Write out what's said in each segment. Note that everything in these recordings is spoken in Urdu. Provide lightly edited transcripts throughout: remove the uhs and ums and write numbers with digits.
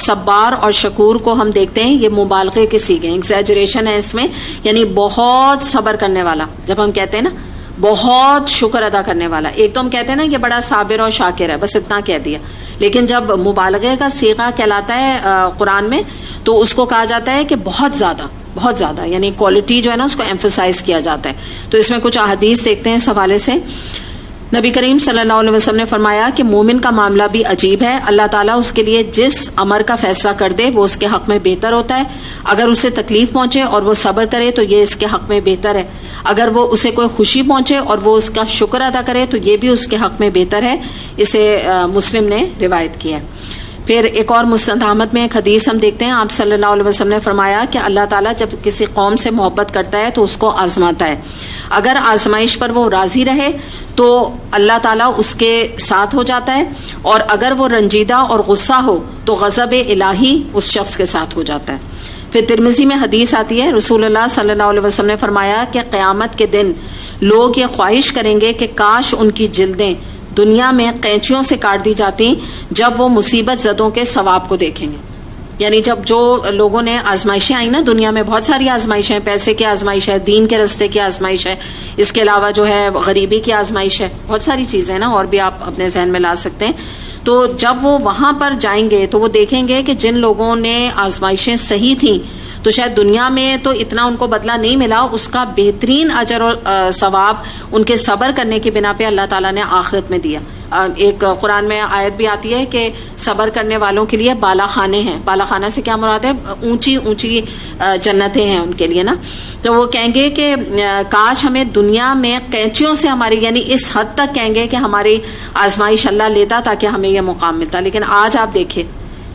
صبار اور شکور کو ہم دیکھتے ہیں یہ مبالغے کے صیغے ہیں, ایگزیجریشن ہے اس میں, یعنی بہت صبر کرنے والا. جب ہم کہتے ہیں نا بہت شکر ادا کرنے والا, ایک تو ہم کہتے ہیں نا یہ بڑا صابر اور شاکر ہے, بس اتنا کہہ دیا. لیکن جب مبالغے کا صیغہ کہلاتا ہے قرآن میں تو اس کو کہا جاتا ہے کہ بہت زیادہ, یعنی کوالٹی جو ہے نا اس کو ایمفسائز کیا جاتا ہے. تو اس میں کچھ احادیث دیکھتے ہیں اس حوالے سے. نبی کریم صلی اللہ علیہ وسلم نے فرمایا کہ مومن کا معاملہ بھی عجیب ہے, اللہ تعالیٰ اس کے لیے جس امر کا فیصلہ کر دے وہ اس کے حق میں بہتر ہوتا ہے. اگر اسے تکلیف پہنچے اور وہ صبر کرے تو یہ اس کے حق میں بہتر ہے. اگر وہ اسے کوئی خوشی پہنچے اور وہ اس کا شکر ادا کرے تو یہ بھی اس کے حق میں بہتر ہے. اسے مسلم نے روایت کیا ہے. پھر ایک اور مسند احمد میں ایک حدیث ہم دیکھتے ہیں, آپ صلی اللہ علیہ وسلم نے فرمایا کہ اللہ تعالیٰ جب کسی قوم سے محبت کرتا ہے تو اس کو آزماتا ہے. اگر آزمائش پر وہ راضی رہے تو اللہ تعالیٰ اس کے ساتھ ہو جاتا ہے, اور اگر وہ رنجیدہ اور غصہ ہو تو غضب الہی اس شخص کے ساتھ ہو جاتا ہے. پھر ترمذی میں حدیث آتی ہے, رسول اللہ صلی اللہ علیہ وسلم نے فرمایا کہ قیامت کے دن لوگ یہ خواہش کریں گے کہ کاش ان کی جلدیں دنیا میں قینچیوں سے کاٹ دی جاتی جب وہ مصیبت زدوں کے ثواب کو دیکھیں گے. یعنی جب جو لوگوں نے آزمائشیں آئیں نا دنیا میں, بہت ساری آزمائشیں, پیسے کی آزمائش ہے, دین کے راستے کی آزمائش ہے, اس کے علاوہ جو ہے غریبی کی آزمائش ہے, بہت ساری چیزیں نا اور بھی آپ اپنے ذہن میں لا سکتے ہیں. تو جب وہ وہاں پر جائیں گے تو وہ دیکھیں گے کہ جن لوگوں نے آزمائشیں صحیح تھیں تو شاید دنیا میں تو اتنا ان کو بدلہ نہیں ملا, اس کا بہترین اجر اور ثواب ان کے صبر کرنے کی بنا پہ اللہ تعالیٰ نے آخرت میں دیا. ایک قرآن میں آیت بھی آتی ہے کہ صبر کرنے والوں کے لیے بالا خانے ہیں. بالا خانہ سے کیا مراد ہے؟ اونچی اونچی جنتیں ہیں ان کے لیے نا. تو وہ کہیں گے کہ کاش ہمیں دنیا میں قینچیوں سے ہماری, یعنی اس حد تک کہیں گے کہ ہماری آزمائش اللہ لیتا تاکہ ہمیں یہ مقام ملتا. لیکن آج آپ دیکھیں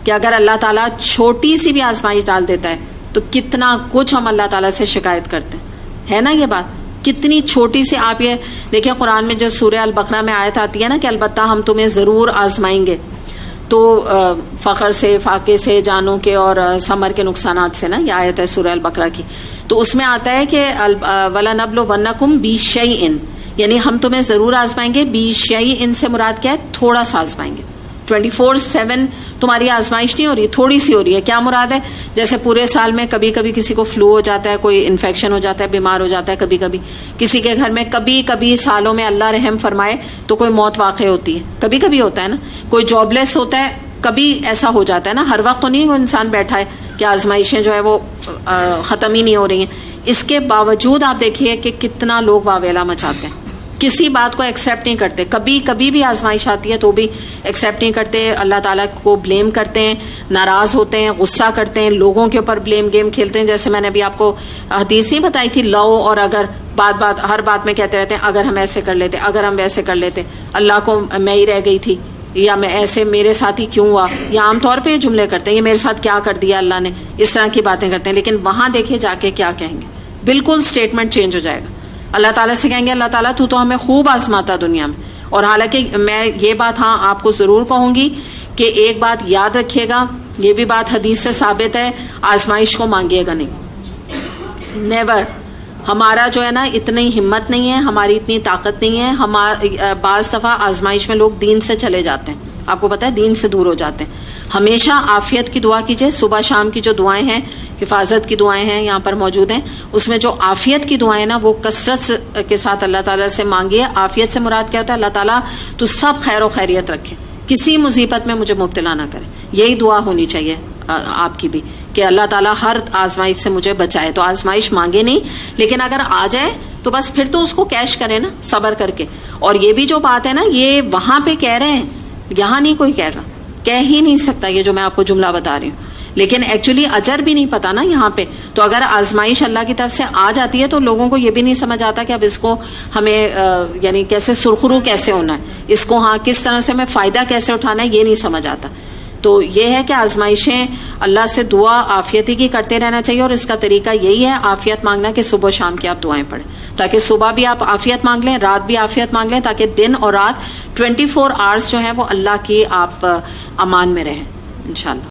کہ اگر اللہ تعالیٰ چھوٹی سی بھی آزمائش ڈال دیتا ہے تو کتنا کچھ ہم اللہ تعالیٰ سے شکایت کرتے ہیں, ہے نا یہ بات. کتنی چھوٹی سی, آپ یہ دیکھیں قرآن میں جو سورہ البقرہ میں آیت آتی ہے نا کہ البتہ ہم تمہیں ضرور آزمائیں گے, تو فقر سے, فاقے سے, جانوں کے اور ثمر کے نقصانات سے نا, یہ آیت ہے سورہ البقرہ کی. تو اس میں آتا ہے کہ وَلَنَبْلُوَنَّكُمْ بِشَيْءٍ, یعنی ہم تمہیں ضرور آزمائیں گے. بِشَيْءٍ سے مراد کیا ہے؟ تھوڑا سا آزمائیں گے. 24/7 تمہاری آزمائش نہیں ہو رہی, تھوڑی سی ہو رہی ہے. کیا مراد ہے؟ جیسے پورے سال میں کبھی کبھی کسی کو فلو ہو جاتا ہے, کوئی انفیکشن ہو جاتا ہے, بیمار ہو جاتا ہے, کبھی کبھی کسی کے گھر میں کبھی کبھی سالوں میں اللہ رحم فرمائے تو کوئی موت واقع ہوتی ہے, کبھی کبھی ہوتا ہے نا. کوئی جاب لیس ہوتا ہے, کبھی ایسا ہو جاتا ہے نا. ہر وقت تو نہیں وہ انسان بیٹھا ہے کہ آزمائشیں جو ہے وہ ختم ہی نہیں ہو رہی ہیں. اس کے باوجود آپ دیکھیے کہ کتنا لوگ واویلا مچاتے ہیں, کسی بات کو ایکسیپٹ نہیں کرتے. کبھی کبھی بھی آزمائش آتی ہے تو بھی ایکسیپٹ نہیں کرتے, اللہ تعالیٰ کو بلیم کرتے ہیں, ناراض ہوتے ہیں, غصہ کرتے ہیں, لوگوں کے اوپر بلیم گیم کھیلتے ہیں. جیسے میں نے ابھی آپ کو حدیث ہی بتائی تھی, لو اور اگر, ہر بات میں کہتے رہتے ہیں اگر ہم ایسے کر لیتے, اگر ہم ویسے کر لیتے, اللہ کو میں ہی رہ گئی تھی, یا میں ایسے میرے ساتھ ہی کیوں ہوا, یا عام طور پہ یہ جملے کرتے ہیں یہ میرے ساتھ کیا کر دیا اللہ نے, اس طرح کی باتیں کرتے ہیں. لیکن وہاں دیکھے جا کے کیا کہیں گے, بالکل اسٹیٹمنٹ چینج ہو جائے گا. اللہ تعالیٰ سے کہیں گے اللہ تعالیٰ تو ہمیں خوب آزماتا دنیا میں. اور حالانکہ میں یہ بات ہاں آپ کو ضرور کہوں گی کہ ایک بات یاد رکھیے گا, یہ بھی بات حدیث سے ثابت ہے, آزمائش کو مانگیے گا نہیں, نیور. ہمارا جو ہے نا اتنی ہمت نہیں ہے, ہماری اتنی طاقت نہیں ہے. بعض دفعہ آزمائش میں لوگ دین سے چلے جاتے ہیں, آپ کو پتہ ہے, دین سے دور ہو جاتے ہیں. ہمیشہ عافیت کی دعا کیجئے. صبح شام کی جو دعائیں ہیں, حفاظت کی دعائیں ہیں یہاں پر موجود ہیں, اس میں جو عافیت کی دعائیں نا وہ کثرت کے ساتھ اللہ تعالیٰ سے مانگیے. عافیت سے مراد کیا ہوتا ہے؟ اللہ تعالیٰ تو سب خیر و خیریت رکھے, کسی مصیبت میں مجھے مبتلا نہ کرے. یہی دعا ہونی چاہیے آپ کی بھی کہ اللہ تعالیٰ ہر آزمائش سے مجھے بچائے. تو آزمائش مانگے نہیں, لیکن اگر آ جائے تو بس پھر تو اس کو کیش کرے نا صبر کر کے. اور یہ بھی جو بات ہے نا یہ وہاں پہ کہہ رہے ہیں, یہاں نہیں کوئی کہے گا, کہہ ہی نہیں سکتا یہ جو میں آپ کو جملہ بتا رہی ہوں. لیکن ایکچولی اجر بھی نہیں پتا نا یہاں پہ. تو اگر آزمائش اللہ کی طرف سے آ جاتی ہے تو لوگوں کو یہ بھی نہیں سمجھ آتا کہ اب اس کو ہمیں یعنی کیسے سرخرو کیسے ہونا ہے, اس کو ہاں کس طرح سے ہمیں فائدہ کیسے اٹھانا ہے, یہ نہیں سمجھ آتا. تو یہ ہے کہ آزمائشیں اللہ سے دعا عافیتی کی کرتے رہنا چاہیے. اور اس کا طریقہ یہی ہے عافیت مانگنا کہ صبح و شام کی آپ دعائیں پڑھیں, تاکہ صبح بھی آپ عافیت مانگ لیں, رات بھی عافیت مانگ لیں, تاکہ دن اور رات 24 آورز جو ہیں وہ اللہ کی آپ امان میں رہیں انشاءاللہ.